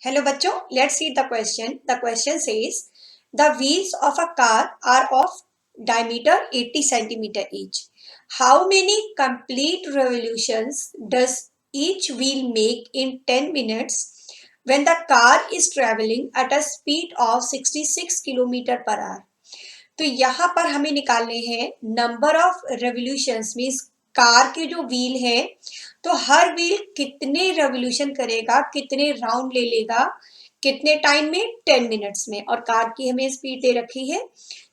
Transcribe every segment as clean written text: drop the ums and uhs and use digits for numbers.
Hello बच्चों, let's read the question. The question says, the wheels of a car are of diameter 80 centimeter each. How many complete revolutions does each wheel make in 10 minutes when the car is traveling at a speed of 66 kilometre per hour? तो यहाँ पर हमें निकालने हैं number of revolutions, means car के जो wheel है, तो हर व्हील कितने रेवोल्यूशन करेगा, कितने राउंड ले लेगा, कितने टाइम में, 10 मिनट्स में। और कार की हमें स्पीड दे रखी है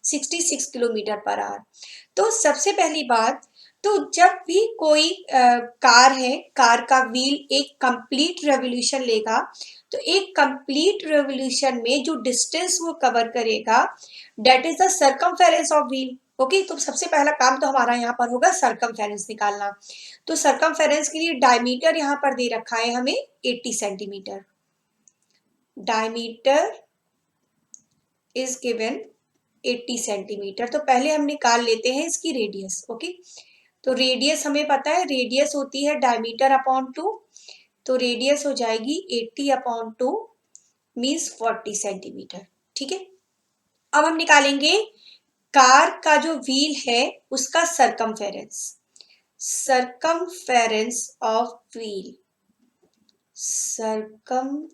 66 किलोमीटर पर आवर। तो सबसे पहली बात, तो जब भी कोई कार है, कार का व्हील एक कंप्लीट रेवोल्यूशन लेगा, तो एक कंप्लीट रेवोल्यूशन में जो डिस्टेंस वो कवर करेगा, that is the circumference of wheel. Okay, तो सबसे पहला काम तो हमारा यहाँ पर होगा सर्कमफेरेंस निकालना। तो सर्कमफेरेंस के लिए डायमीटर यहाँ पर दे रखा है हमें 80 centimetre. Diameter is given 80 centimetre. तो पहले हम निकाल लेते हैं इसकी रेडियस। ओके, तो रेडियस हमें पता है, रेडियस होती है डायमीटर अपॉन 2। तो रेडियस हो जाएगी 80 अपॉन 2 मीन्स 40 सेंटीमीटर। ठीक है, अब हम निकालेंगे कार का जो व्हील है उसका circumference. Circumference of wheel, circumference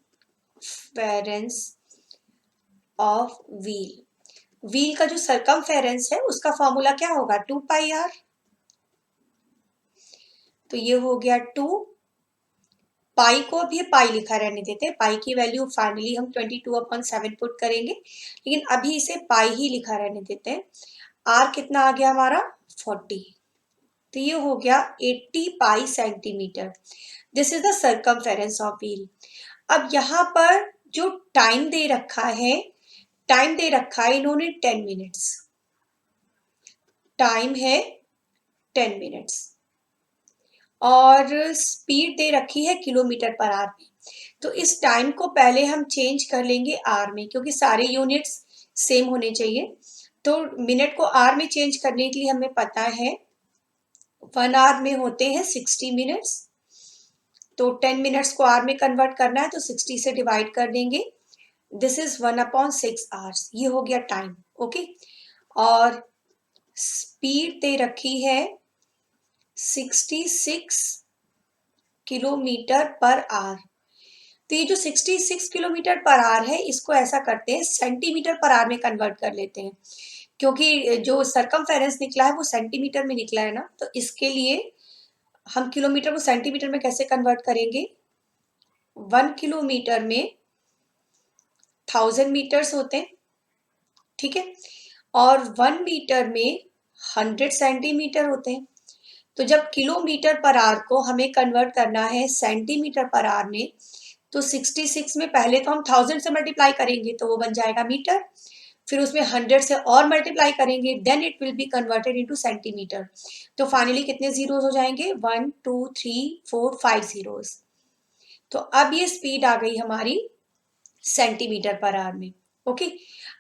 of wheel, wheel का जो सरकमफेरेंस है उसका फॉर्मूला क्या होगा, 2 पाई आर। तो ये हो गया 2 पाई, को भी पाई लिखा रहने देते हैं, पाई की वैल्यू फाइनली हम 22/7 पुट करेंगे, लेकिन अभी इसे पाई ही लिखा रहने देते हैं। आर कितना आ गया हमारा, 40। तो ये हो गया 80 पाई centimetre. This is the circumference of wheel. अब यहाँ पर जो टाइम दे रखा है, टाइम दे रखा है इन्होंने 10 मिनट्स, टाइम है 10 मिनट्स, और स्पीड दे रखी है किलोमीटर पर आवर में। तो इस टाइम को पहले हम चेंज कर लेंगे आर में, क्योंकि सारे यूनिट्स सेम होने चाहिए। तो मिनट को आर में चेंज करने के लिए हमें पता है 1 आवर में होते हैं 60 मिनट्स। तो 10 मिनट्स को आर में कन्वर्ट करना है तो 60 से डिवाइड कर देंगे। This is 1/6 hours. ये हो गया टाइम। ओके, और स्पीड दे रखी है 66 किलोमीटर पर आवर। तो ये जो 66 किलोमीटर पर आवर है, इसको ऐसा करते हैं सेंटीमीटर पर आवर में कन्वर्ट कर लेते हैं, क्योंकि जो सरकमफेरेंस निकला है वो सेंटीमीटर में निकला है ना। तो इसके लिए हम किलोमीटर को सेंटीमीटर में कैसे कन्वर्ट करेंगे, 1 किलोमीटर में 1000 मीटर्स होते हैं। ठीक है, और 1 मीटर में 100 सेंटीमीटर होते हैं। तो जब किलोमीटर पर आवर को हमें कन्वर्ट करना है सेंटीमीटर पर आवर में, तो 66 में पहले तो हम 1000 से मल्टीप्लाई करेंगे तो वो बन जाएगा मीटर, फिर उसमें 100 से और मल्टीप्लाई करेंगे, then it will be converted into centimetre. तो फाइनली कितने जीरोस हो जाएंगे, 1 2 3 4 5 जीरोस। तो अब ये स्पीड आ गई हमारी सेंटीमीटर पर आवर में। ओके,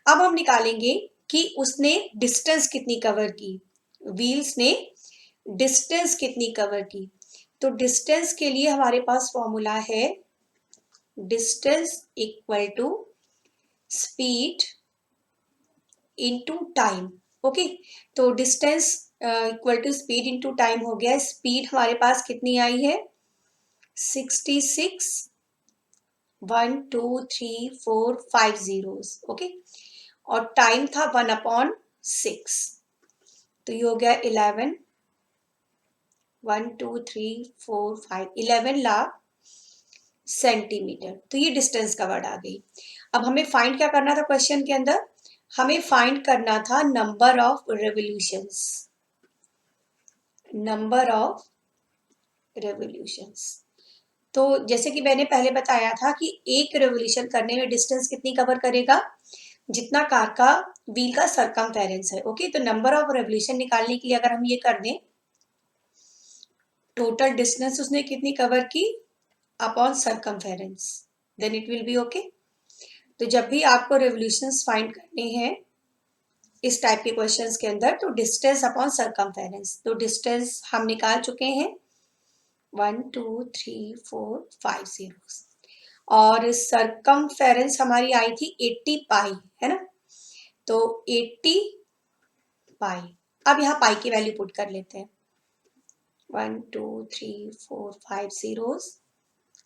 अब हम निकालेंगे कि उसने डिस्टेंस कितनी कवर की, व्हील्स ने डिस्टेंस कितनी कवर की। तो डिस्टेंस के लिए हमारे पास फॉर्मूला है distance equal to speed into time. Okay, तो distance equal to speed into time हो गया। स्पीड हमारे पास कितनी आई है, 66, 1 2 3 4 5 जीरोस। ओके, और टाइम था 1/6। तो ये हो गया 11, 1 2 3 4 5 11 लाख सेंटीमीटर। तो ये डिस्टेंस कवर्ड आ गई। अब हमें फाइंड क्या करना था क्वेश्चन के अंदर, हमें फाइंड करना था number of revolutions, number of revolutions. तो जैसे कि मैंने पहले बताया था कि एक रेवोल्यूशन करने में डिस्टेंस कितनी कवर करेगा, जितना कार का व्हील का सरकमफेरेंस है। ओके, तो नंबर ऑफ रेवोल्यूशन निकालने के लिए अगर हम ये कर दें, टोटल डिस्टेंस उसने कितनी कवर की upon circumference, then it will be okay. तो जब भी आपको रेवोल्यूशंस फाइंड करने हैं इस टाइप के क्वेश्चंस के अंदर, तो डिस्टेंस अपॉन सरकमफेरेंस। तो डिस्टेंस हम निकाल चुके हैं 1 2 3 4 5 जीरोस। और सरकमफेरेंस हमारी आई थी 80 पाई, है ना, तो 80 पाई। अब यहाँ पाई की वैल्यू पुट कर लेते हैं, 1 2 3 4 5 zeros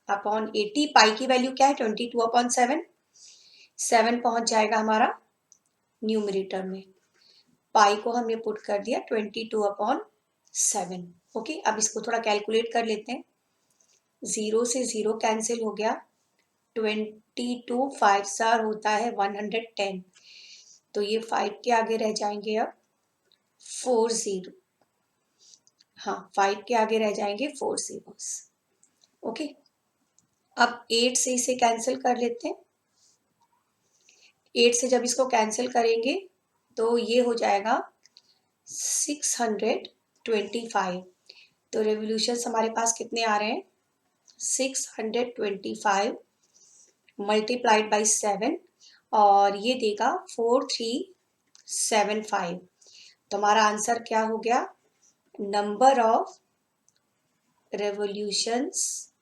अपॉन 80। पाई की वैल्यू क्या है, 22/7। 7 पहुंच जाएगा हमारा न्यूमरेटर में, पाई को हमने पुट कर दिया 22/7। ओके, अब इसको थोड़ा कैलकुलेट कर लेते हैं। 0 से 0 कैंसिल हो गया, 22 5 स्टार होता है 110, तो ये 5 के आगे रह जाएंगे अब 4 0। हाँ, 5 के आगे रह जाएंगे 4 zeros। ओके, अब 8 से इसे कैंसिल कर लेते हैं। 8 से जब इसको कैंसिल करेंगे तो ये हो जाएगा 625। तो रेवोल्यूशंस हमारे पास कितने आ रहे हैं, 625 मल्टीप्लाइड बाई 7, और ये देगा 4375। तो हमारा आंसर क्या हो गया, number of revolutions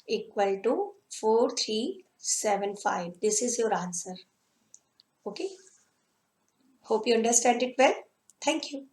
equal to 4375। This is your answer. Okay, hope you understand it well. Thank you.